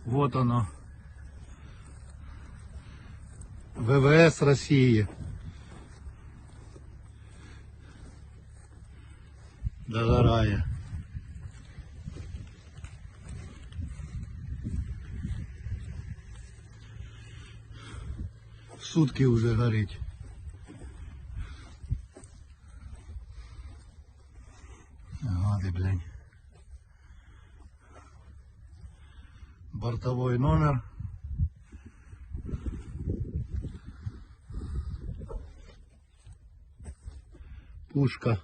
Вот оно. ВВС России. Догорає. Сутки уже горить. Гады, блядь. Бортовой номер. Пушка.